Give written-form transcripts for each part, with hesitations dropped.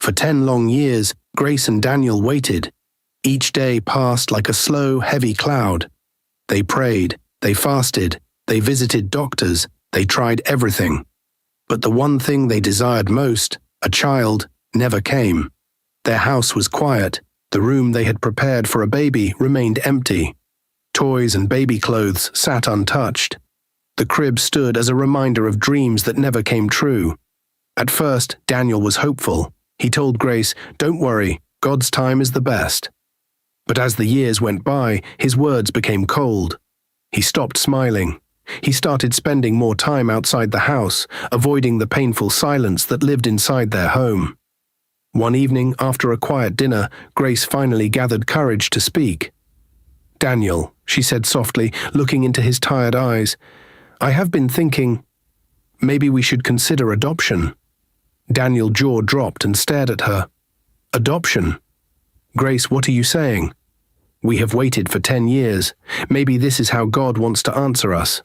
For 10 long years, Grace and Daniel waited. Each day passed like a slow, heavy cloud. They prayed, they fasted, they visited doctors, they tried everything. But the one thing they desired most, a child, never came. Their house was quiet. The room they had prepared for a baby remained empty. Toys and baby clothes sat untouched. The crib stood as a reminder of dreams that never came true. At first, Daniel was hopeful. He told Grace, "Don't worry, God's time is the best." But as the years went by, his words became cold. He stopped smiling. He started spending more time outside the house, avoiding the painful silence that lived inside their home. One evening, after a quiet dinner, Grace finally gathered courage to speak. "Daniel," she said softly, looking into his tired eyes, "I have been thinking, maybe we should consider adoption." Daniel's jaw dropped and stared at her. "Adoption? Grace, what are you saying?" "We have waited for 10 years. Maybe this is how God wants to answer us.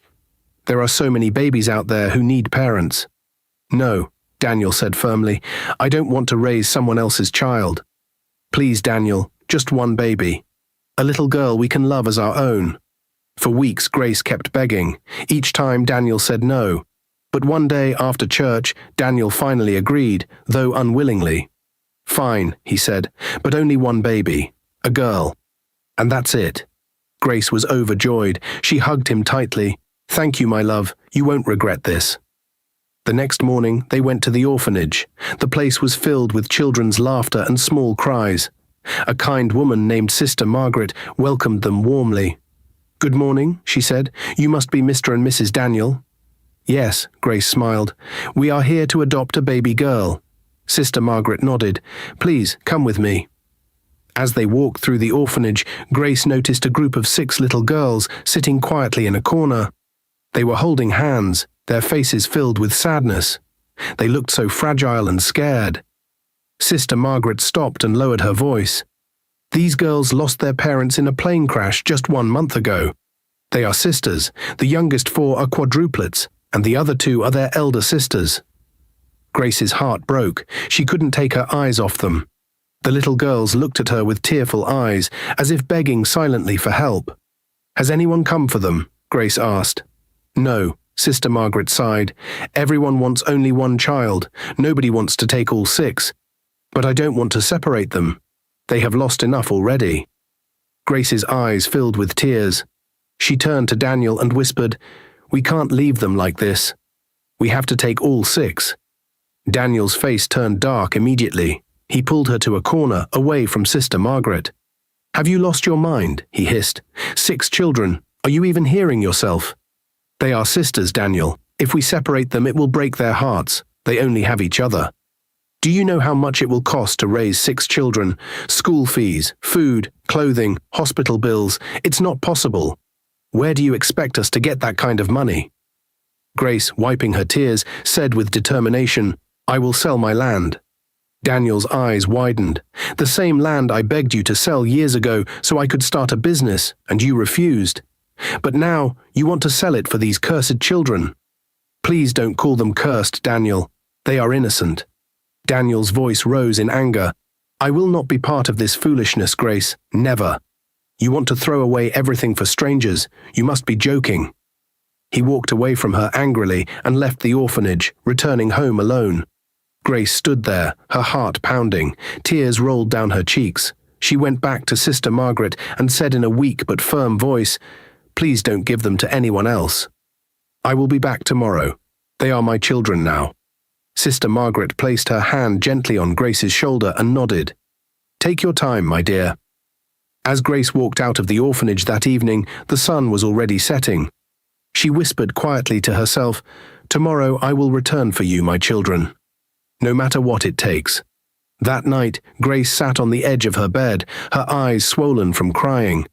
There are so many babies out there who need parents." "No," Daniel said firmly. "I don't want to raise someone else's child. Please, Daniel, just one baby. A little girl we can love as our own." For weeks, Grace kept begging. Each time, Daniel said no. But one day after church, Daniel finally agreed, though unwillingly. "Fine," he said, "but only one baby. A girl. And that's it." Grace was overjoyed. She hugged him tightly. "Thank you, my love. You won't regret this." The next morning, they went to the orphanage. The place was filled with children's laughter and small cries. A kind woman named Sister Margaret welcomed them warmly. "Good morning," she said. "You must be Mr. and Mrs. Daniel." "Yes," Grace smiled. "We are here to adopt a baby girl." Sister Margaret nodded. "Please, come with me." As they walked through the orphanage, Grace noticed a group of 6 little girls sitting quietly in a corner. They were holding hands, their faces filled with sadness. They looked so fragile and scared. Sister Margaret stopped and lowered her voice. "These girls lost their parents in a plane crash just 1 month ago. They are sisters. The youngest 4 are quadruplets, and the other 2 are their elder sisters." Grace's heart broke. She couldn't take her eyes off them. The little girls looked at her with tearful eyes, as if begging silently for help. "Has anyone come for them?" Grace asked. "No," Sister Margaret sighed. "Everyone wants only one child. Nobody wants to take all 6. But I don't want to separate them. They have lost enough already." Grace's eyes filled with tears. She turned to Daniel and whispered, "We can't leave them like this. We have to take all 6. Daniel's face turned dark immediately. He pulled her to a corner, away from Sister Margaret. "Have you lost your mind?" he hissed. 6 children. Are you even hearing yourself? They are sisters, Daniel. If we separate them, it will break their hearts. They only have each other. Do you know how much it will cost to raise 6 children? School fees, food, clothing, hospital bills. It's not possible. Where do you expect us to get that kind of money?" Grace, wiping her tears, said with determination, "I will sell my land." Daniel's eyes widened. "The same land I begged you to sell years ago so I could start a business, and you refused. But now you want to sell it for these cursed children. Please don't call them cursed, Daniel. They are innocent." Daniel's voice rose in anger. "I will not be part of this foolishness, Grace. Never. You want to throw away everything for strangers. You must be joking." He walked away from her angrily and left the orphanage, returning home alone. Grace stood there, her heart pounding. Tears rolled down her cheeks. She went back to Sister Margaret and said in a weak but firm voice, "Please don't give them to anyone else. I will be back tomorrow. They are my children now." Sister Margaret placed her hand gently on Grace's shoulder and nodded. "Take your time, my dear." As Grace walked out of the orphanage that evening, the sun was already setting. She whispered quietly to herself, "Tomorrow I will return for you, my children. No matter what it takes." That night, Grace sat on the edge of her bed, her eyes swollen from crying.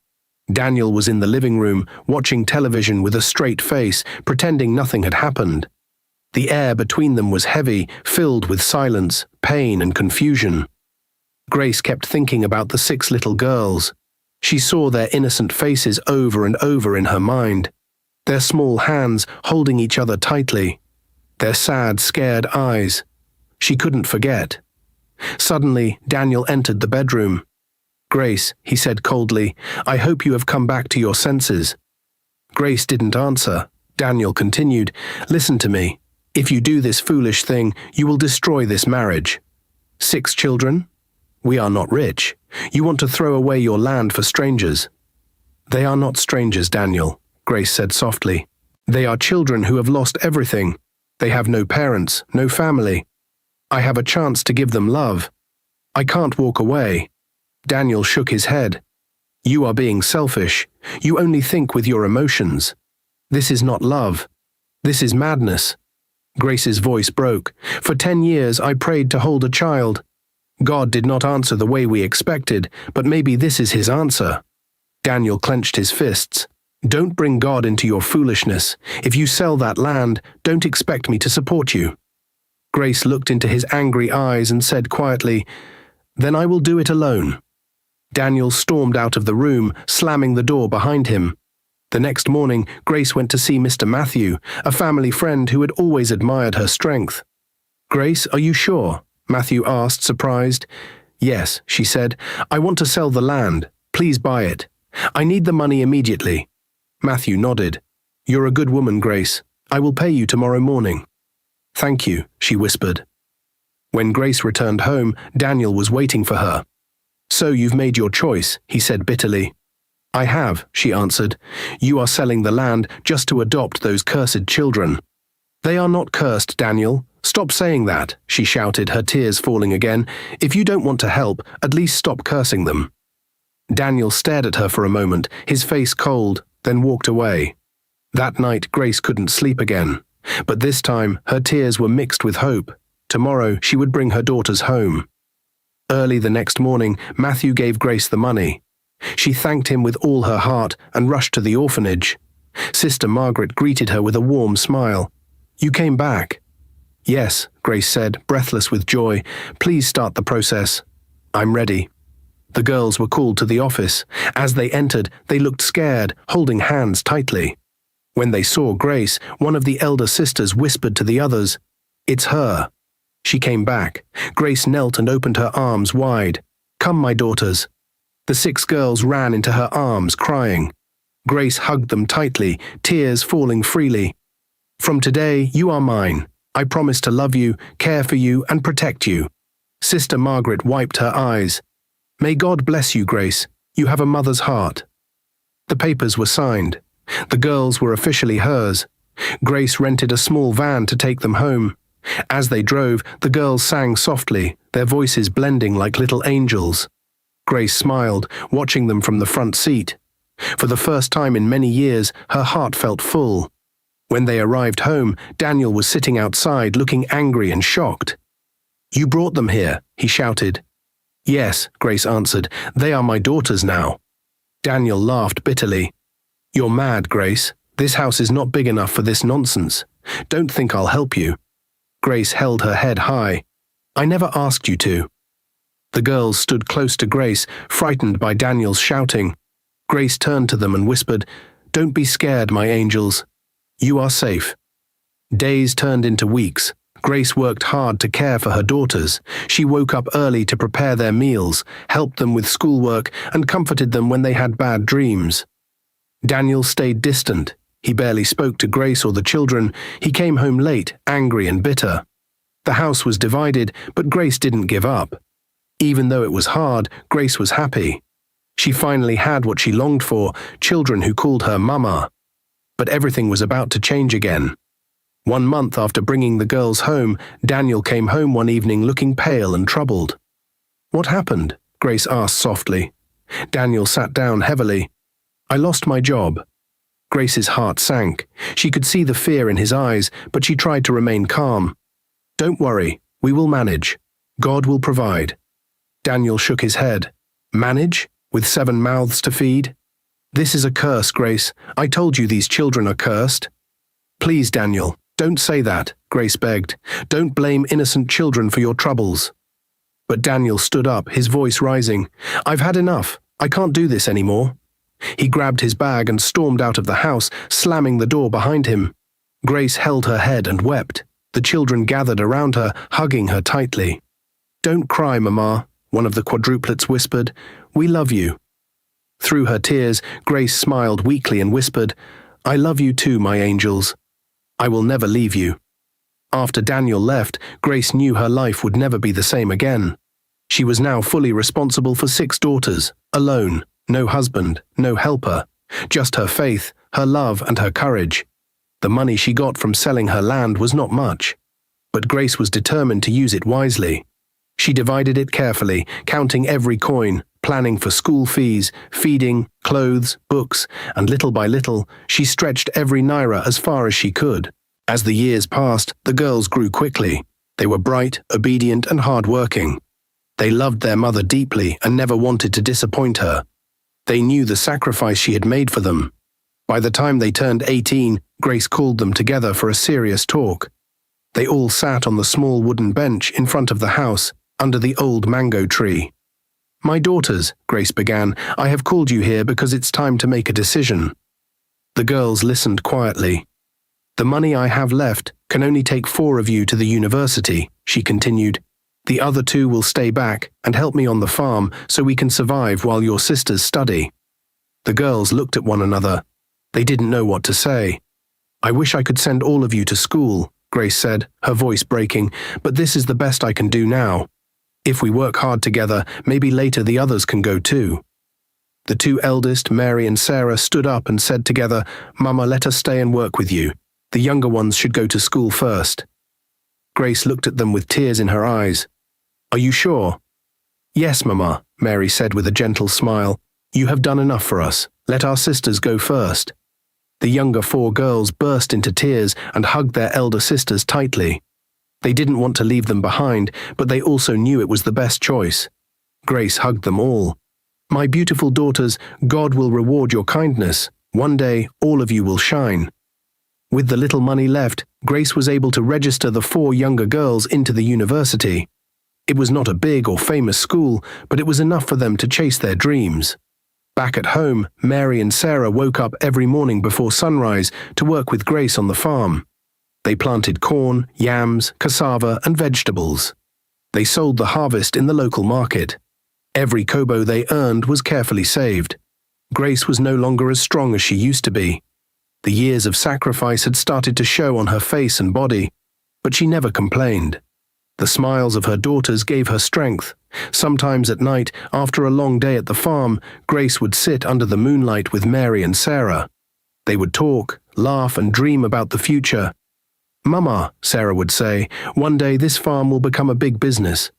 Daniel was in the living room, watching television with a straight face, pretending nothing had happened. The air between them was heavy, filled with silence, pain, and confusion. Grace kept thinking about the 6 little girls. She saw their innocent faces over and over in her mind, their small hands holding each other tightly, their sad, scared eyes. She couldn't forget. Suddenly, Daniel entered the bedroom. "Grace," he said coldly, "I hope you have come back to your senses." Grace didn't answer. Daniel continued, "Listen to me. If you do this foolish thing, you will destroy this marriage. 6 children? We are not rich. You want to throw away your land for strangers." "They are not strangers, Daniel," Grace said softly. "They are children who have lost everything. They have no parents, no family. I have a chance to give them love. I can't walk away." Daniel shook his head. "You are being selfish. You only think with your emotions. This is not love. This is madness." Grace's voice broke. "For 10 years I prayed to hold a child. God did not answer the way we expected, but maybe this is his answer." Daniel clenched his fists. "Don't bring God into your foolishness. If you sell that land, don't expect me to support you." Grace looked into his angry eyes and said quietly, "Then I will do it alone." Daniel stormed out of the room, slamming the door behind him. The next morning, Grace went to see Mr. Matthew, a family friend who had always admired her strength. "Grace, are you sure?" Matthew asked, surprised. "Yes," she said. "I want to sell the land. Please buy it. I need the money immediately." Matthew nodded. "You're a good woman, Grace. I will pay you tomorrow morning." "Thank you," she whispered. When Grace returned home, Daniel was waiting for her. "So you've made your choice," he said bitterly. "I have," she answered. "You are selling the land just to adopt those cursed children." "They are not cursed, Daniel. Stop saying that," she shouted, her tears falling again. "If you don't want to help, at least stop cursing them." Daniel stared at her for a moment, his face cold, then walked away. That night, Grace couldn't sleep again. But this time, her tears were mixed with hope. Tomorrow, she would bring her daughters home. Early the next morning, Matthew gave Grace the money. She thanked him with all her heart and rushed to the orphanage. Sister Margaret greeted her with a warm smile. "You came back." "Yes," Grace said, breathless with joy. "Please start the process." "I'm ready." The girls were called to the office. As they entered, they looked scared, holding hands tightly. When they saw Grace, one of the elder sisters whispered to the others, "It's her." She came back. Grace knelt and opened her arms wide. "Come, my daughters." The 6 girls ran into her arms, crying. Grace hugged them tightly, tears falling freely. "From today, you are mine. I promise to love you, care for you, and protect you." Sister Margaret wiped her eyes. "May God bless you, Grace. You have a mother's heart." The papers were signed. The girls were officially hers. Grace rented a small van to take them home. As they drove, the girls sang softly, their voices blending like little angels. Grace smiled, watching them from the front seat. For the first time in many years, her heart felt full. When they arrived home, Daniel was sitting outside, looking angry and shocked. "You brought them here," he shouted. "Yes," Grace answered. "They are my daughters now." Daniel laughed bitterly. "You're mad, Grace. This house is not big enough for this nonsense. Don't think I'll help you." Grace held her head high. "I never asked you to." The girls stood close to Grace, frightened by Daniel's shouting. Grace turned to them and whispered, "Don't be scared, my angels. You are safe." Days turned into weeks. Grace worked hard to care for her daughters. She woke up early to prepare their meals, helped them with schoolwork, and comforted them when they had bad dreams. Daniel stayed distant. He barely spoke to Grace or the children. He came home late, angry and bitter. The house was divided, but Grace didn't give up. Even though it was hard, Grace was happy. She finally had what she longed for, children who called her Mama. But everything was about to change again. 1 month after bringing the girls home, Daniel came home one evening looking pale and troubled. "What happened?" Grace asked softly. Daniel sat down heavily. "I lost my job." Grace's heart sank. She could see the fear in his eyes, but she tried to remain calm. "Don't worry, we will manage. God will provide." Daniel shook his head. "Manage? With 7 mouths to feed? This is a curse, Grace. I told you these children are cursed." "Please, Daniel, don't say that," Grace begged. "Don't blame innocent children for your troubles." But Daniel stood up, his voice rising. "I've had enough. I can't do this anymore." He grabbed his bag and stormed out of the house, slamming the door behind him. Grace held her head and wept. The children gathered around her, hugging her tightly. "Don't cry, Mama," one of the quadruplets whispered. "We love you." Through her tears, Grace smiled weakly and whispered, "I love you too, my angels. I will never leave you." After Daniel left, Grace knew her life would never be the same again. She was now fully responsible for 6 daughters, alone, no husband, no helper, just her faith, her love, and her courage. The money she got from selling her land was not much, but Grace was determined to use it wisely. She divided it carefully, counting every coin, planning for school fees, feeding, clothes, books, and little by little, she stretched every naira as far as she could. As the years passed, the girls grew quickly. They were bright, obedient, and hard-working. They loved their mother deeply and never wanted to disappoint her. They knew the sacrifice she had made for them. By the time they turned 18, Grace called them together for a serious talk. They all sat on the small wooden bench in front of the house, under the old mango tree. "My daughters," Grace began, "I have called you here because it's time to make a decision." The girls listened quietly. "The money I have left can only take 4 of you to the university," she continued. "The other 2 will stay back and help me on the farm so we can survive while your sisters study." The girls looked at one another. They didn't know what to say. "I wish I could send all of you to school," Grace said, her voice breaking, "but this is the best I can do now. If we work hard together, maybe later the others can go too." The 2 eldest, Mary and Sarah, stood up and said together, "Mama, let us stay and work with you. The younger ones should go to school first." Grace looked at them with tears in her eyes. "Are you sure?" "Yes, Mama," Mary said with a gentle smile. "You have done enough for us. Let our sisters go first." The younger 4 girls burst into tears and hugged their elder sisters tightly. They didn't want to leave them behind, but they also knew it was the best choice. Grace hugged them all. "My beautiful daughters, God will reward your kindness. One day, all of you will shine." With the little money left, Grace was able to register the 4 younger girls into the university. It was not a big or famous school, but it was enough for them to chase their dreams. Back at home, Mary and Sarah woke up every morning before sunrise to work with Grace on the farm. They planted corn, yams, cassava, and vegetables. They sold the harvest in the local market. Every kobo they earned was carefully saved. Grace was no longer as strong as she used to be. The years of sacrifice had started to show on her face and body, but she never complained. The smiles of her daughters gave her strength. Sometimes at night, after a long day at the farm, Grace would sit under the moonlight with Mary and Sarah. They would talk, laugh, and dream about the future. "Mama," Sarah would say, "one day this farm will become a big business."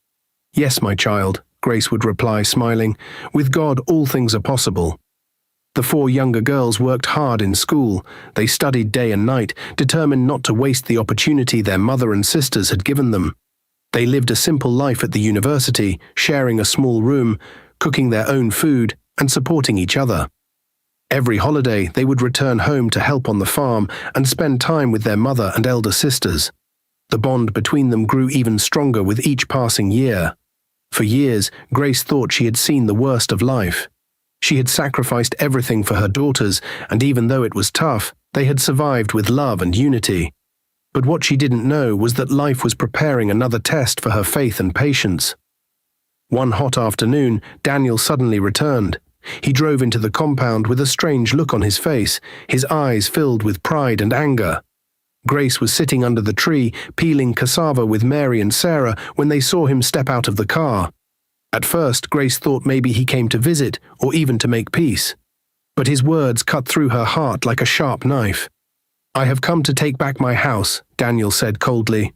"Yes, my child," Grace would reply, smiling. "With God, all things are possible." The 4 younger girls worked hard in school. They studied day and night, determined not to waste the opportunity their mother and sisters had given them. They lived a simple life at the university, sharing a small room, cooking their own food, and supporting each other. Every holiday, they would return home to help on the farm and spend time with their mother and elder sisters. The bond between them grew even stronger with each passing year. For years, Grace thought she had seen the worst of life. She had sacrificed everything for her daughters, and even though it was tough, they had survived with love and unity. But what she didn't know was that life was preparing another test for her faith and patience. One hot afternoon, Daniel suddenly returned. He drove into the compound with a strange look on his face, his eyes filled with pride and anger. Grace was sitting under the tree, peeling cassava with Mary and Sarah when they saw him step out of the car. At first, Grace thought maybe he came to visit or even to make peace. But his words cut through her heart like a sharp knife. "I have come to take back my house," Daniel said coldly.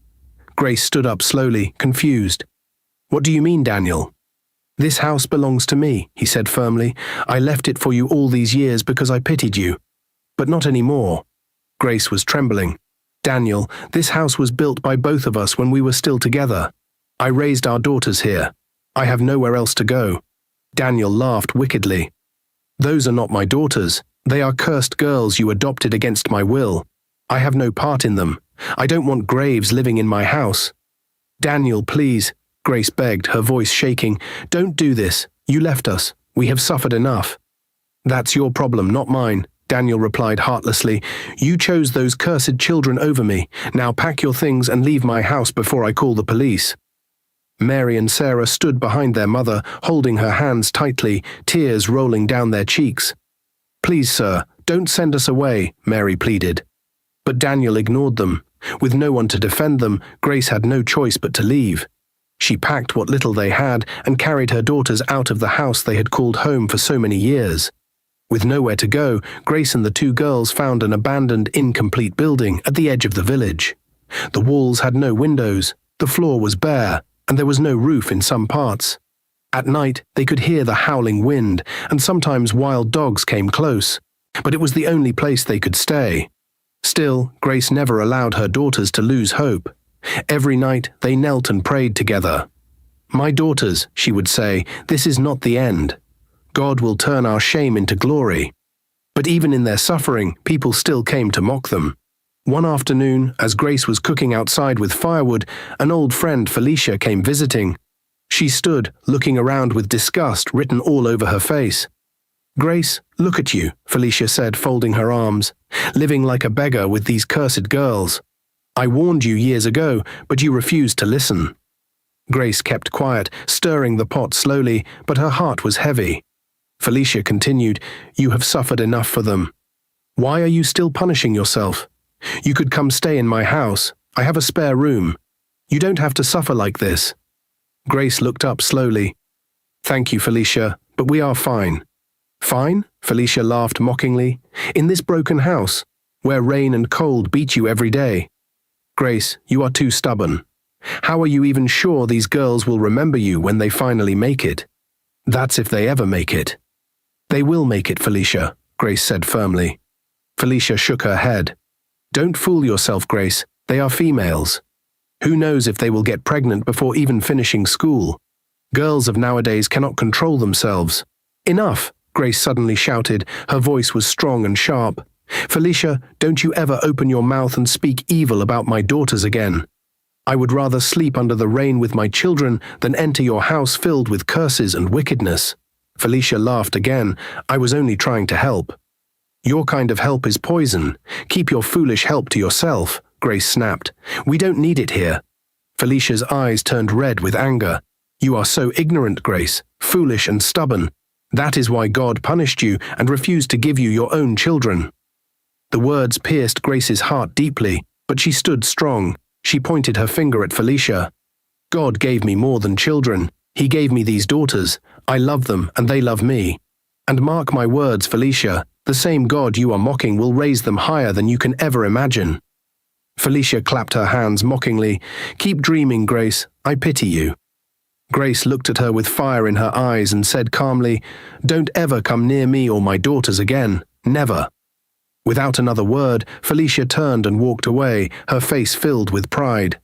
Grace stood up slowly, confused. "What do you mean, Daniel?" "This house belongs to me," he said firmly. "I left it for you all these years because I pitied you. But not anymore." Grace was trembling. "Daniel, this house was built by both of us when we were still together. I raised our daughters here. I have nowhere else to go." Daniel laughed wickedly. "Those are not my daughters. They are cursed girls you adopted against my will. I have no part in them. I don't want graves living in my house." "Daniel, please," Grace begged, her voice shaking. "Don't do this. You left us. We have suffered enough." "That's your problem, not mine," Daniel replied heartlessly. "You chose those cursed children over me. Now pack your things and leave my house before I call the police." Mary and Sarah stood behind their mother, holding her hands tightly, tears rolling down their cheeks. "Please, sir, don't send us away," Mary pleaded. But Daniel ignored them. With no one to defend them, Grace had no choice but to leave. She packed what little they had and carried her daughters out of the house they had called home for so many years. With nowhere to go, Grace and the two girls found an abandoned, incomplete building at the edge of the village. The walls had no windows, the floor was bare, and there was no roof in some parts. At night, they could hear the howling wind, and sometimes wild dogs came close, but it was the only place they could stay. Still, Grace never allowed her daughters to lose hope. Every night, they knelt and prayed together. "My daughters," she would say, "this is not the end. God will turn our shame into glory." But even in their suffering, people still came to mock them. One afternoon, as Grace was cooking outside with firewood, an old friend, Felicia, came visiting. She stood, looking around with disgust written all over her face. "Grace, look at you," Felicia said, folding her arms, "living like a beggar with these cursed girls. I warned you years ago, but you refused to listen." Grace kept quiet, stirring the pot slowly, but her heart was heavy. Felicia continued, "You have suffered enough for them. Why are you still punishing yourself? You could come stay in my house. I have a spare room. You don't have to suffer like this." Grace looked up slowly. "Thank you, Felicia, but we are fine." "Fine?" Felicia laughed mockingly. "In this broken house, where rain and cold beat you every day? Grace, you are too stubborn. How are you even sure these girls will remember you when they finally make it? That's if they ever make it." "They will make it, Felicia," Grace said firmly. Felicia shook her head. "Don't fool yourself, Grace. They are females. Who knows if they will get pregnant before even finishing school? Girls of nowadays cannot control themselves." "Enough!" Grace suddenly shouted. Her voice was strong and sharp. "Felicia, don't you ever open your mouth and speak evil about my daughters again. I would rather sleep under the rain with my children than enter your house filled with curses and wickedness." Felicia laughed again. "I was only trying to help." "Your kind of help is poison. Keep your foolish help to yourself," Grace snapped. "We don't need it here." Felicia's eyes turned red with anger. "You are so ignorant, Grace, foolish and stubborn. That is why God punished you and refused to give you your own children." The words pierced Grace's heart deeply, but she stood strong. She pointed her finger at Felicia. "God gave me more than children. He gave me these daughters. I love them and they love me. And mark my words, Felicia, the same God you are mocking will raise them higher than you can ever imagine." Felicia clapped her hands mockingly. "Keep dreaming, Grace. I pity you." Grace looked at her with fire in her eyes and said calmly, "Don't ever come near me or my daughters again. Never." Without another word, Felicia turned and walked away, her face filled with pride.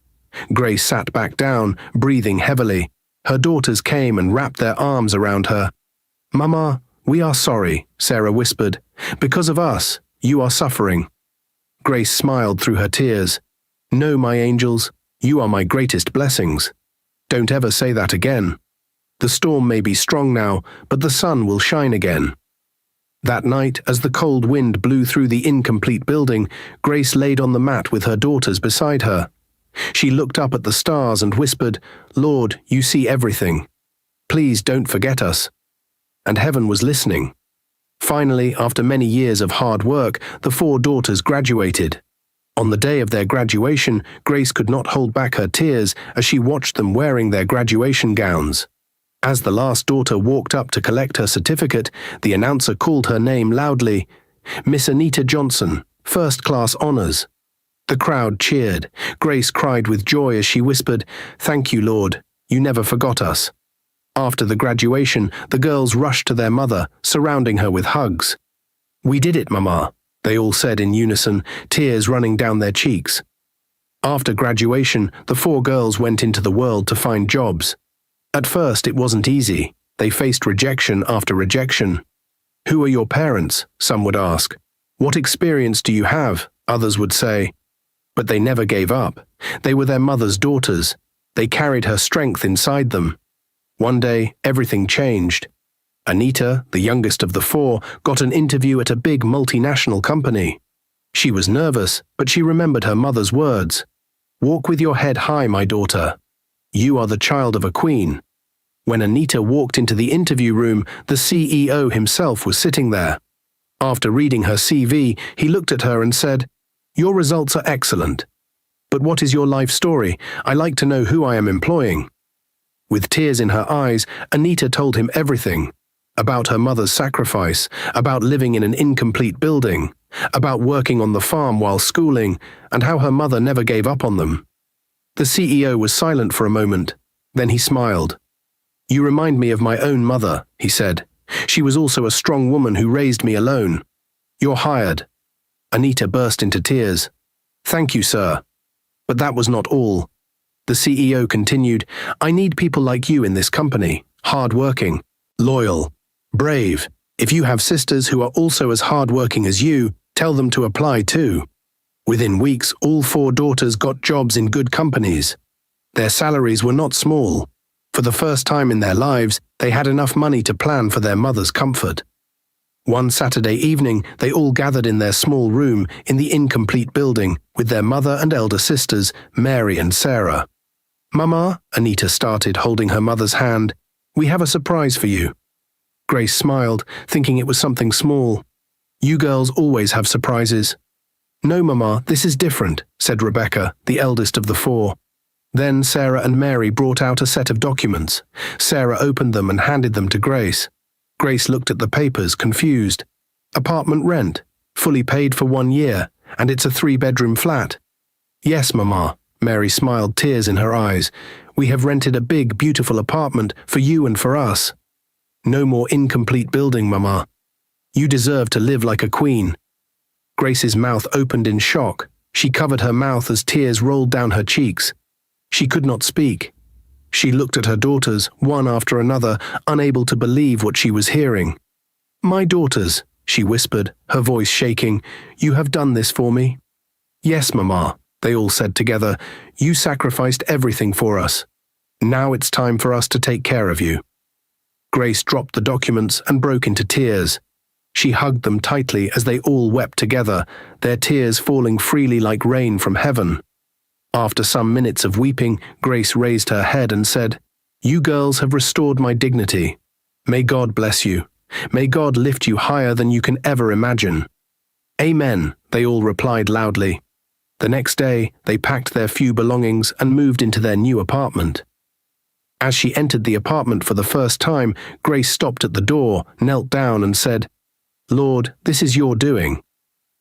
Grace sat back down, breathing heavily. Her daughters came and wrapped their arms around her. "Mama, we are sorry," Sarah whispered. "Because of us, you are suffering." Grace smiled through her tears. "No, my angels, you are my greatest blessings. Don't ever say that again. The storm may be strong now, but the sun will shine again." That night, as the cold wind blew through the incomplete building, Grace laid on the mat with her daughters beside her. She looked up at the stars and whispered, "Lord, you see everything. Please don't forget us." And heaven was listening. Finally, after many years of hard work, the 4 daughters graduated. On the day of their graduation, Grace could not hold back her tears as she watched them wearing their graduation gowns. As the last daughter walked up to collect her certificate, the announcer called her name loudly, "Miss Anita Johnson, first-class honors." The crowd cheered. Grace cried with joy as she whispered, "Thank you, Lord. You never forgot us." After the graduation, the girls rushed to their mother, surrounding her with hugs. "We did it, Mama," they all said in unison, tears running down their cheeks. After graduation, the 4 girls went into the world to find jobs. At first, it wasn't easy. They faced rejection after rejection. "Who are your parents?" some would ask. "What experience do you have?" others would say. But they never gave up. They were their mother's daughters. They carried her strength inside them. One day, everything changed. Anita, the youngest of the 4, got an interview at a big multinational company. She was nervous, but she remembered her mother's words. "Walk with your head high, my daughter. You are the child of a queen." When Anita walked into the interview room, the CEO himself was sitting there. After reading her CV, he looked at her and said, "Your results are excellent. But what is your life story? I like to know who I am employing." With tears in her eyes, Anita told him everything. About her mother's sacrifice, about living in an incomplete building, about working on the farm while schooling, and how her mother never gave up on them. The CEO was silent for a moment. Then he smiled. "You remind me of my own mother," he said. "She was also a strong woman who raised me alone. You're hired." Anita burst into tears. "Thank you, sir." But that was not all. The CEO continued, "I need people like you in this company, hard-working, loyal, brave. If you have sisters who are also as hard-working as you, tell them to apply too." Within weeks, all 4 daughters got jobs in good companies. Their salaries were not small. For the first time in their lives, they had enough money to plan for their mother's comfort. One Saturday evening, they all gathered in their small room in the incomplete building with their mother and elder sisters, Mary and Sarah. "Mama," Anita started, holding her mother's hand, "we have a surprise for you." Grace smiled, thinking it was something small. "You girls always have surprises." "No, Mama, this is different," said Rebecca, the eldest of the 4. Then Sarah and Mary brought out a set of documents. Sarah opened them and handed them to Grace. Grace looked at the papers, confused. "Apartment rent, fully paid for 1 year, and it's a 3-bedroom flat." "Yes, Mama," Mary smiled, tears in her eyes. "We have rented a big, beautiful apartment for you and for us. No more incomplete building, Mama. You deserve to live like a queen." Grace's mouth opened in shock. She covered her mouth as tears rolled down her cheeks. She could not speak. She looked at her daughters, one after another, unable to believe what she was hearing. "My daughters," she whispered, her voice shaking, "you have done this for me?" "Yes, Mama," they all said together. "You sacrificed everything for us. Now it's time for us to take care of you." Grace dropped the documents and broke into tears. She hugged them tightly as they all wept together, their tears falling freely like rain from heaven. After some minutes of weeping, Grace raised her head and said, "You girls have restored my dignity. May God bless you. May God lift you higher than you can ever imagine." "Amen," they all replied loudly. The next day, they packed their few belongings and moved into their new apartment. As she entered the apartment for the first time, Grace stopped at the door, knelt down and said, "Lord, this is your doing.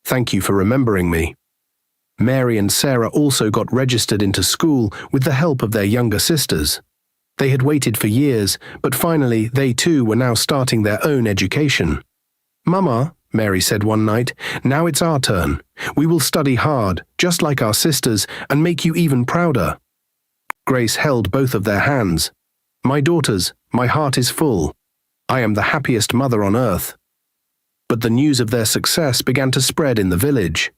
Thank you for remembering me." Mary and Sarah also got registered into school with the help of their younger sisters. They had waited for years, but finally they too were now starting their own education. "Mama," Mary said one night, "now it's our turn. We will study hard, just like our sisters, and make you even prouder." Grace held both of their hands. "My daughters, my heart is full. I am the happiest mother on earth." But the news of their success began to spread in the village.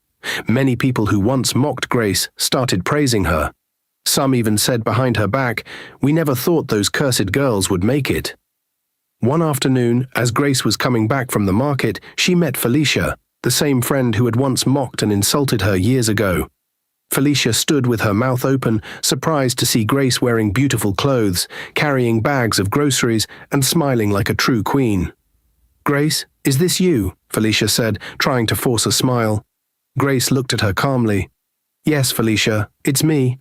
Many people who once mocked Grace started praising her. Some even said behind her back, "We never thought those cursed girls would make it." One afternoon, as Grace was coming back from the market, she met Felicia, the same friend who had once mocked and insulted her years ago. Felicia stood with her mouth open, surprised to see Grace wearing beautiful clothes, carrying bags of groceries, and smiling like a true queen. "Grace, is this you?" Felicia said, trying to force a smile. Grace looked at her calmly. "Yes, Felicia, it's me.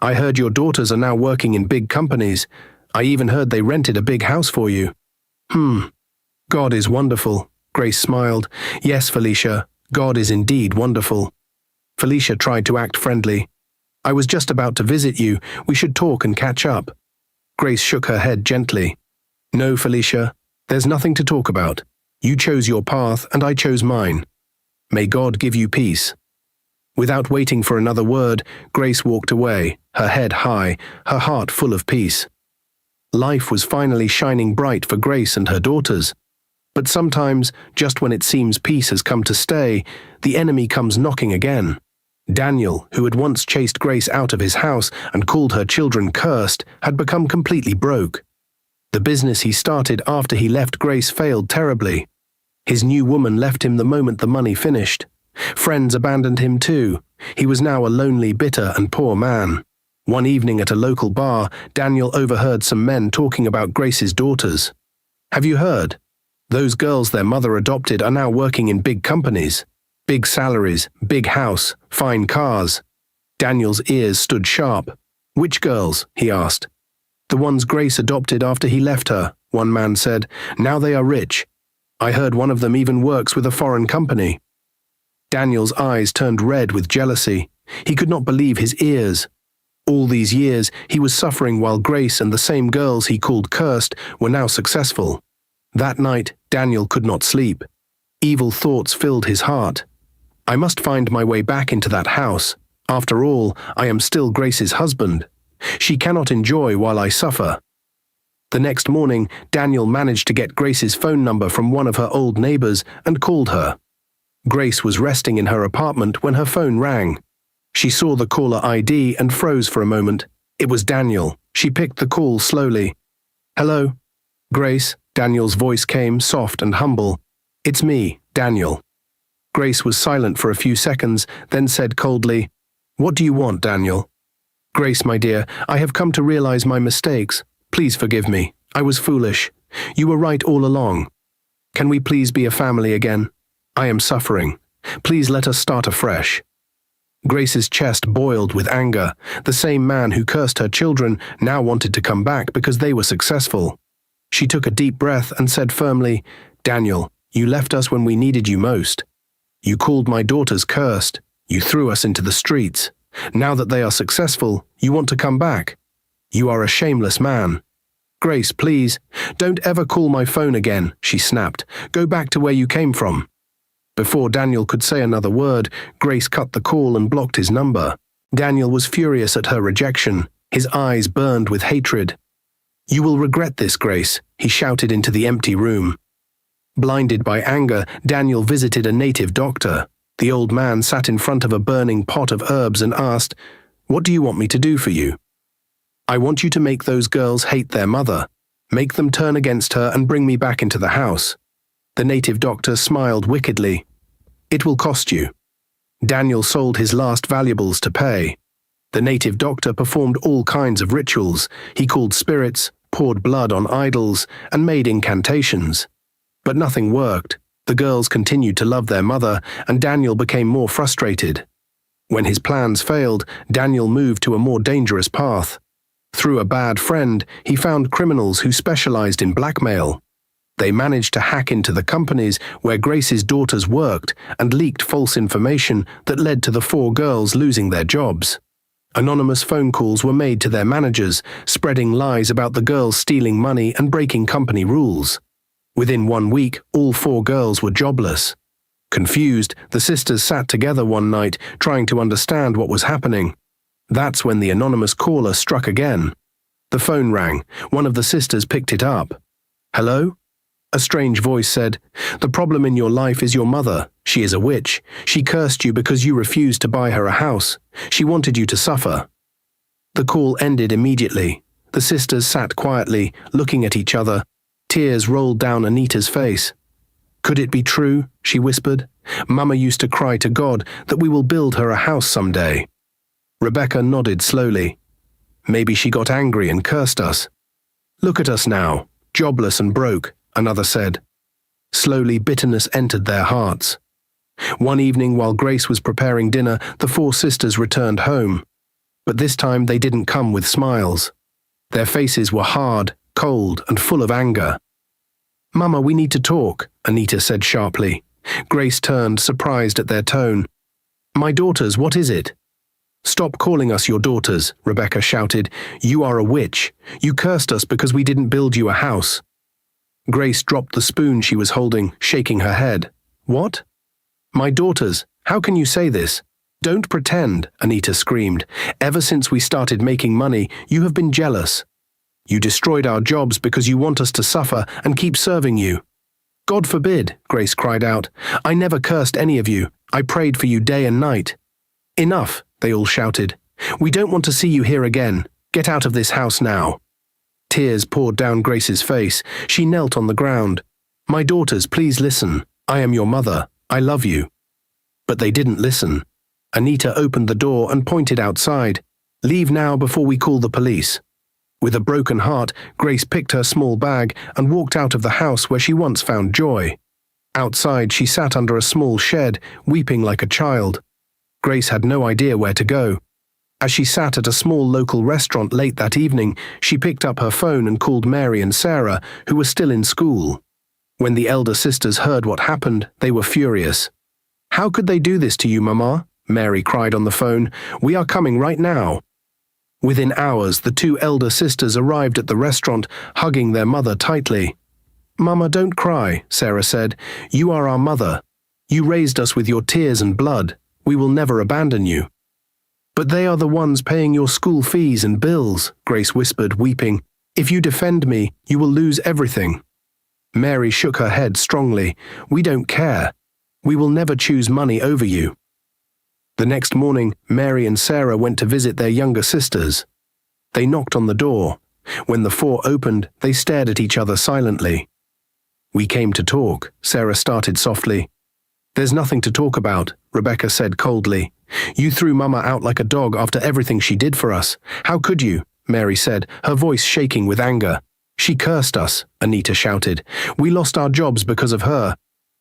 I heard your daughters are now working in big companies. I even heard they rented a big house for you." God is wonderful," Grace smiled. "Yes, Felicia, God is indeed wonderful." Felicia tried to act friendly. "I was just about to visit you. We should talk and catch up." Grace shook her head gently. "No, Felicia, there's nothing to talk about. You chose your path and I chose mine. May God give you peace." Without waiting for another word, Grace walked away, her head high, her heart full of peace. Life was finally shining bright for Grace and her daughters. But sometimes, just when it seems peace has come to stay, the enemy comes knocking again. Daniel, who had once chased Grace out of his house and called her children cursed, had become completely broke. The business he started after he left Grace failed terribly. His new woman left him the moment the money finished. Friends abandoned him too. He was now a lonely, bitter, and poor man. One evening at a local bar, Daniel overheard some men talking about Grace's daughters. "Have you heard? Those girls their mother adopted are now working in big companies. Big salaries, big house, fine cars." Daniel's ears stood sharp. "Which girls?" he asked. "The ones Grace adopted after he left her," one man said. "Now they are rich. I heard one of them even works with a foreign company." Daniel's eyes turned red with jealousy. He could not believe his ears. All these years, he was suffering while Grace and the same girls he called cursed were now successful. That night, Daniel could not sleep. Evil thoughts filled his heart. "I must find my way back into that house. After all, I am still Grace's husband. She cannot enjoy while I suffer." The next morning, Daniel managed to get Grace's phone number from one of her old neighbors and called her. Grace was resting in her apartment when her phone rang. She saw the caller ID and froze for a moment. It was Daniel. She picked the call slowly. "Hello?" "Grace," Daniel's voice came, soft and humble. "It's me, Daniel." Grace was silent for a few seconds, then said coldly, "What do you want, Daniel?" "Grace, my dear, I have come to realize my mistakes. Please forgive me. I was foolish. You were right all along. Can we please be a family again? I am suffering. Please let us start afresh." Grace's chest boiled with anger. The same man who cursed her children now wanted to come back because they were successful. She took a deep breath and said firmly, "Daniel, you left us when we needed you most. You called my daughters cursed. You threw us into the streets. Now that they are successful, you want to come back. You are a shameless man. Grace, please, don't ever call my phone again," she snapped. "Go back to where you came from." Before Daniel could say another word, Grace cut the call and blocked his number. Daniel was furious at her rejection. His eyes burned with hatred. "You will regret this, Grace," he shouted into the empty room. Blinded by anger, Daniel visited a native doctor. The old man sat in front of a burning pot of herbs and asked, "What do you want me to do for you?" "I want you to make those girls hate their mother. Make them turn against her and bring me back into the house." The native doctor smiled wickedly. "It will cost you." Daniel sold his last valuables to pay. The native doctor performed all kinds of rituals. He called spirits, poured blood on idols, and made incantations. But nothing worked. The girls continued to love their mother, and Daniel became more frustrated. When his plans failed, Daniel moved to a more dangerous path. Through a bad friend, he found criminals who specialized in blackmail. They managed to hack into the companies where Grace's daughters worked and leaked false information that led to the 4 girls losing their jobs. Anonymous phone calls were made to their managers, spreading lies about the girls stealing money and breaking company rules. Within 1 week, all 4 girls were jobless. Confused, the sisters sat together one night, trying to understand what was happening. That's when the anonymous caller struck again. The phone rang. One of the sisters picked it up. "Hello?" A strange voice said, "The problem in your life is your mother. She is a witch. She cursed you because you refused to buy her a house. She wanted you to suffer." The call ended immediately. The sisters sat quietly, looking at each other. Tears rolled down Anita's face. "Could it be true?" she whispered. "Mama used to cry to God that we will build her a house someday." Rebecca nodded slowly. "Maybe she got angry and cursed us." "Look at us now, jobless and broke," another said. Slowly, bitterness entered their hearts. One evening while Grace was preparing dinner, the 4 sisters returned home. But this time they didn't come with smiles. Their faces were hard, cold, and full of anger. "Mama, we need to talk," Anita said sharply. Grace turned, surprised at their tone. "My daughters, what is it?" "Stop calling us your daughters," Rebecca shouted. "You are a witch. You cursed us because we didn't build you a house." Grace dropped the spoon she was holding, shaking her head. "What?" "My daughters, how can you say this?" "Don't pretend," Anita screamed. "Ever since we started making money, you have been jealous. You destroyed our jobs because you want us to suffer and keep serving you." "God forbid," Grace cried out. "I never cursed any of you. I prayed for you day and night." "Enough," they all shouted. "We don't want to see you here again. Get out of this house now." Tears poured down Grace's face. She knelt on the ground. "My daughters, please listen. I am your mother. I love you." But they didn't listen. Anita opened the door and pointed outside. Leave now before we call the police." With a broken heart, Grace picked her small bag and walked out of the house where she once found joy. Outside, she sat under a small shed, weeping like a child. Grace had no idea where to go. As she sat at a small local restaurant late that evening, she picked up her phone and called Mary and Sarah, who were still in school. When the elder sisters heard what happened, they were furious. "How could they do this to you, Mama?" Mary cried on the phone. "We are coming right now." Within hours, the two elder sisters arrived at the restaurant, hugging their mother tightly. "Mama, don't cry," Sarah said. "You are our mother. You raised us with your tears and blood. We will never abandon you." "But they are the ones paying your school fees and bills," Grace whispered, weeping. "If you defend me, you will lose everything." Mary shook her head strongly. "We don't care. We will never choose money over you." The next morning, Mary and Sarah went to visit their younger sisters. They knocked on the door. When the four opened, they stared at each other silently. "We came to talk," Sarah started softly. "There's nothing to talk about," Rebecca said coldly. "You threw Mama out like a dog after everything she did for us. How could you?" Mary said, her voice shaking with anger. "She cursed us," Anita shouted. "We lost our jobs because of her.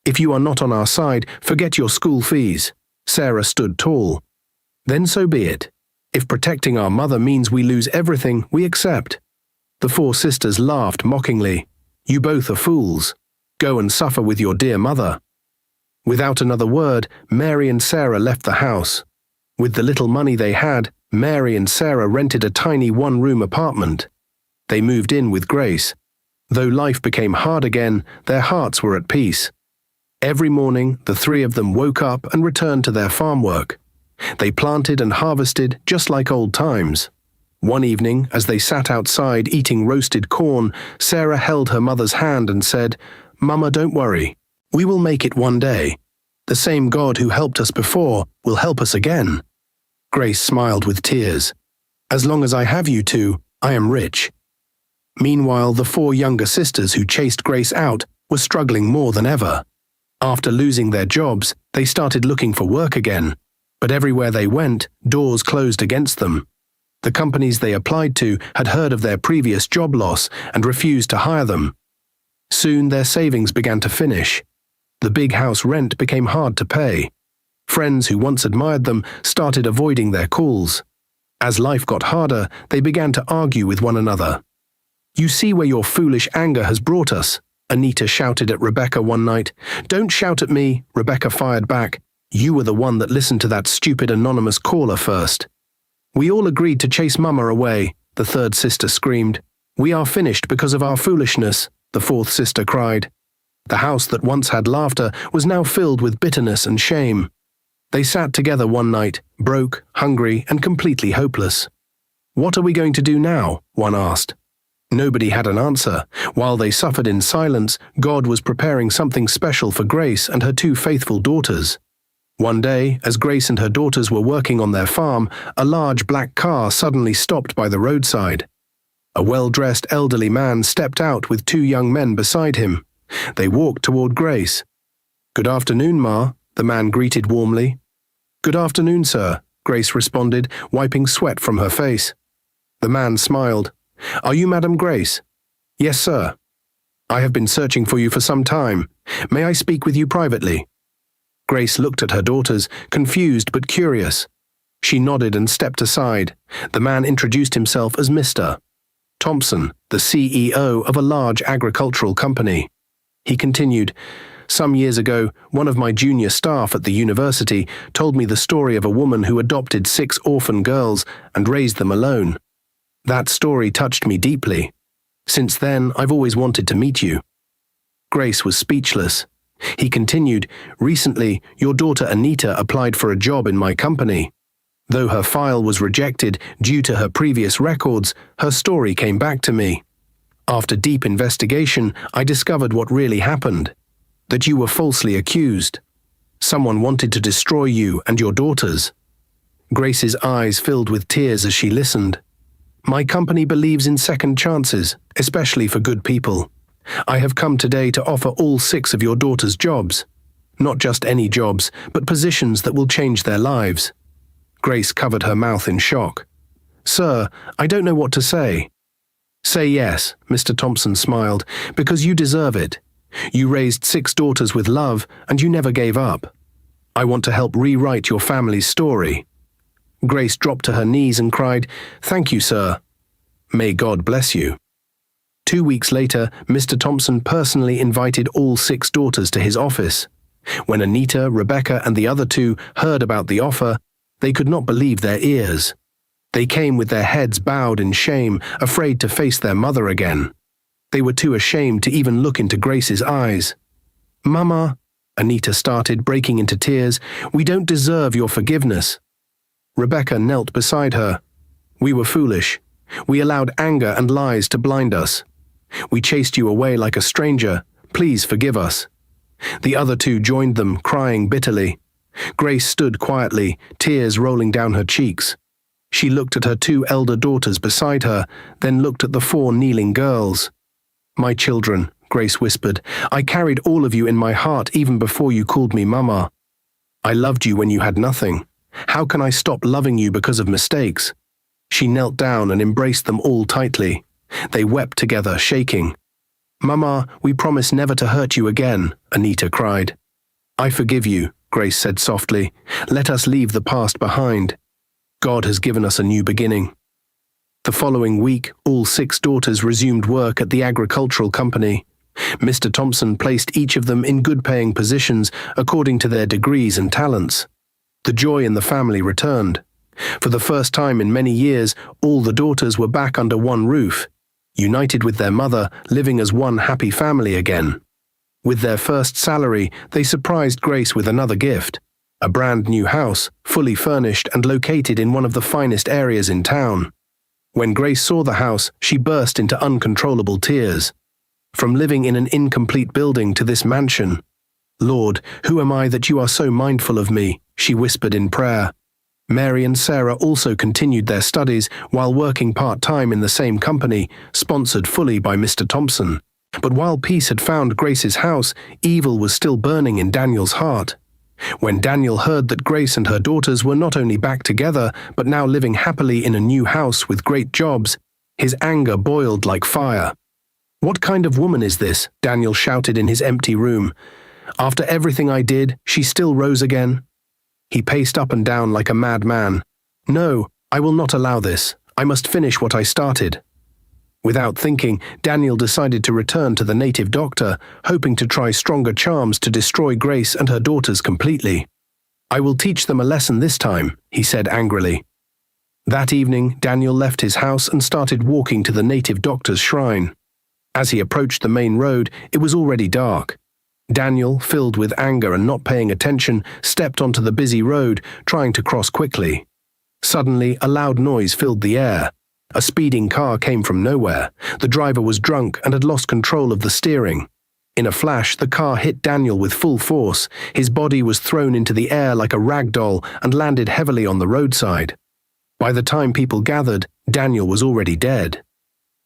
If you are not on our side, forget your school fees." Sarah stood tall. "Then so be it. If protecting our mother means we lose everything, we accept." The four sisters laughed mockingly. "You both are fools. Go and suffer with your dear mother." Without another word, Mary and Sarah left the house. With the little money they had, Mary and Sarah rented a tiny one-room apartment. They moved in with Grace. Though life became hard again, their hearts were at peace. Every morning, the three of them woke up and returned to their farm work. They planted and harvested just like old times. One evening, as they sat outside eating roasted corn, Sarah held her mother's hand and said, "Mama, don't worry. We will make it one day. The same God who helped us before will help us again." Grace smiled with tears. "As long as I have you two, I am rich." Meanwhile, the four younger sisters who chased Grace out were struggling more than ever. After losing their jobs, they started looking for work again. But everywhere they went, doors closed against them. The companies they applied to had heard of their previous job loss and refused to hire them. Soon their savings began to finish. The big house rent became hard to pay. Friends who once admired them started avoiding their calls. As life got harder, they began to argue with one another. "You see where your foolish anger has brought us," Anita shouted at Rebecca one night. "Don't shout at me," Rebecca fired back. "You were the one that listened to that stupid anonymous caller first." "We all agreed to chase Mama away," the third sister screamed. "We are finished because of our foolishness," the fourth sister cried. The house that once had laughter was now filled with bitterness and shame. They sat together one night, broke, hungry, and completely hopeless. "What are we going to do now?" one asked. Nobody had an answer. While they suffered in silence, God was preparing something special for Grace and her two faithful daughters. One day, as Grace and her daughters were working on their farm, a large black car suddenly stopped by the roadside. A well-dressed elderly man stepped out with two young men beside him. They walked toward Grace. "Good afternoon, Ma," the man greeted warmly. "Good afternoon, sir," Grace responded, wiping sweat from her face. The man smiled. "Are you Madam Grace?" "Yes, sir." "I have been searching for you for some time. May I speak with you privately?" Grace looked at her daughters, confused but curious. She nodded and stepped aside. The man introduced himself as Mr. Thompson, the CEO of a large agricultural company. He continued, "Some years ago, one of my junior staff at the university told me the story of a woman who adopted 6 orphan girls and raised them alone. That story touched me deeply. Since then, I've always wanted to meet you." Grace was speechless. He continued, "Recently, your daughter Anita applied for a job in my company. Though her file was rejected due to her previous records, her story came back to me. After deep investigation, I discovered what really happened. That you were falsely accused. Someone wanted to destroy you and your daughters." Grace's eyes filled with tears as she listened. "My company believes in second chances, especially for good people. I have come today to offer all 6 of your daughters jobs. Not just any jobs, but positions that will change their lives." Grace covered her mouth in shock. "Sir, I don't know what to say." "Say yes," Mr. Thompson smiled, "because you deserve it. You raised 6 daughters with love, and you never gave up. I want to help rewrite your family's story." Grace dropped to her knees and cried, "Thank you, sir." "May God bless you." 2 weeks later, Mr. Thompson personally invited all 6 daughters to his office. When Anita, Rebecca, and the other 2 heard about the offer, they could not believe their ears. They came with their heads bowed in shame, afraid to face their mother again. They were too ashamed to even look into Grace's eyes. "Mama," Anita started, breaking into tears, "we don't deserve your forgiveness." Rebecca knelt beside her. "We were foolish. We allowed anger and lies to blind us. We chased you away like a stranger. Please forgive us." The other 2 joined them, crying bitterly. Grace stood quietly, tears rolling down her cheeks. She looked at her 2 elder daughters beside her, then looked at the 4 kneeling girls. "My children," Grace whispered, "I carried all of you in my heart even before you called me Mama. I loved you when you had nothing. How can I stop loving you because of mistakes?" She knelt down and embraced them all tightly. They wept together, shaking. "Mama, we promise never to hurt you again," Anita cried. "I forgive you," Grace said softly. "Let us leave the past behind. God has given us a new beginning." The following week, all 6 daughters resumed work at the agricultural company. Mr. Thompson placed each of them in good-paying positions according to their degrees and talents. The joy in the family returned. For the first time in many years, all the daughters were back under one roof, united with their mother, living as one happy family again. With their first salary, they surprised Grace with another gift, a brand new house, fully furnished and located in one of the finest areas in town. When Grace saw the house, she burst into uncontrollable tears. From living in an incomplete building to this mansion. "Lord, who am I that you are so mindful of me?" she whispered in prayer. Mary and Sarah also continued their studies while working part-time in the same company, sponsored fully by Mr. Thompson. But while peace had found Grace's house, evil was still burning in Daniel's heart. When Daniel heard that Grace and her daughters were not only back together, but now living happily in a new house with great jobs, his anger boiled like fire. "What kind of woman is this?" Daniel shouted in his empty room. "After everything I did, she still rose again?" He paced up and down like a madman. "No, I will not allow this. I must finish what I started." Without thinking, Daniel decided to return to the native doctor, hoping to try stronger charms to destroy Grace and her daughters completely. "I will teach them a lesson this time," he said angrily. That evening, Daniel left his house and started walking to the native doctor's shrine. As he approached the main road, it was already dark. Daniel, filled with anger and not paying attention, stepped onto the busy road, trying to cross quickly. Suddenly, a loud noise filled the air. A speeding car came from nowhere. The driver was drunk and had lost control of the steering. In a flash, the car hit Daniel with full force. His body was thrown into the air like a rag doll and landed heavily on the roadside. By the time people gathered, Daniel was already dead.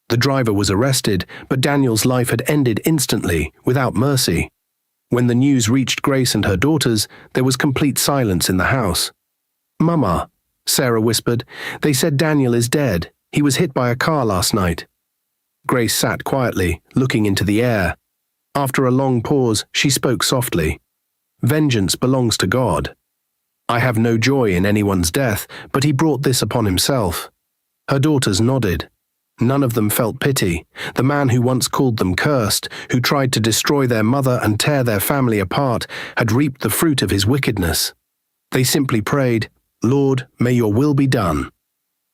The driver was arrested, but Daniel's life had ended instantly, without mercy. When the news reached Grace and her daughters, there was complete silence in the house. "Mama," Sarah whispered, "they said Daniel is dead. He was hit by a car last night." Grace sat quietly, looking into the air. After a long pause, she spoke softly. "Vengeance belongs to God. I have no joy in anyone's death, but he brought this upon himself." Her daughters nodded. None of them felt pity. The man who once called them cursed, who tried to destroy their mother and tear their family apart, had reaped the fruit of his wickedness. They simply prayed, "Lord, may your will be done."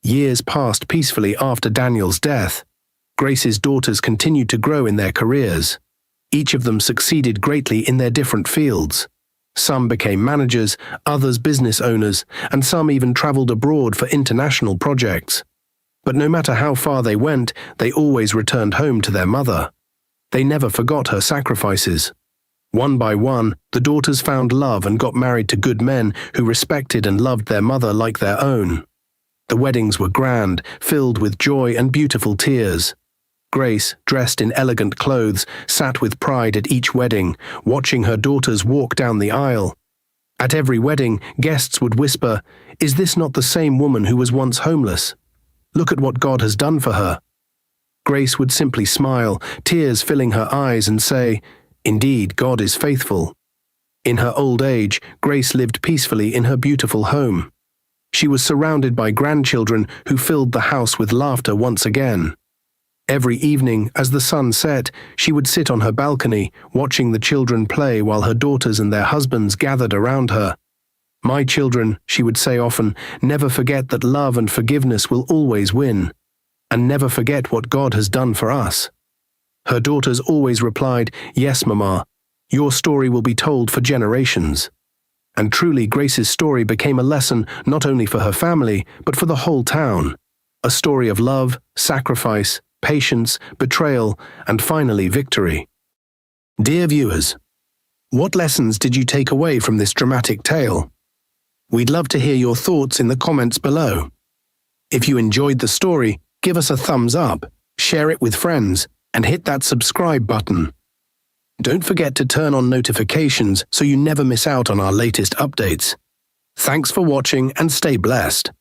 Years passed peacefully after Daniel's death. Grace's daughters continued to grow in their careers. Each of them succeeded greatly in their different fields. Some became managers, others business owners, and some even traveled abroad for international projects. But no matter how far they went, they always returned home to their mother. They never forgot her sacrifices. One by one, the daughters found love and got married to good men who respected and loved their mother like their own. The weddings were grand, filled with joy and beautiful tears. Grace, dressed in elegant clothes, sat with pride at each wedding, watching her daughters walk down the aisle. At every wedding, guests would whisper, "Is this not the same woman who was once homeless?" Look at what God has done for her." Grace would simply smile, tears filling her eyes, and say, "Indeed, God is faithful." In her old age, Grace lived peacefully in her beautiful home. She was surrounded by grandchildren who filled the house with laughter once again. Every evening, as the sun set, she would sit on her balcony, watching the children play while her daughters and their husbands gathered around her. "My children," she would say often, "never forget that love and forgiveness will always win. And never forget what God has done for us." Her daughters always replied, "Yes, Mama, your story will be told for generations." And truly, Grace's story became a lesson not only for her family, but for the whole town. A story of love, sacrifice, patience, betrayal, and finally victory. Dear viewers, what lessons did you take away from this dramatic tale? We'd love to hear your thoughts in the comments below. If you enjoyed the story, give us a thumbs up, share it with friends, and hit that subscribe button. Don't forget to turn on notifications so you never miss out on our latest updates. Thanks for watching and stay blessed.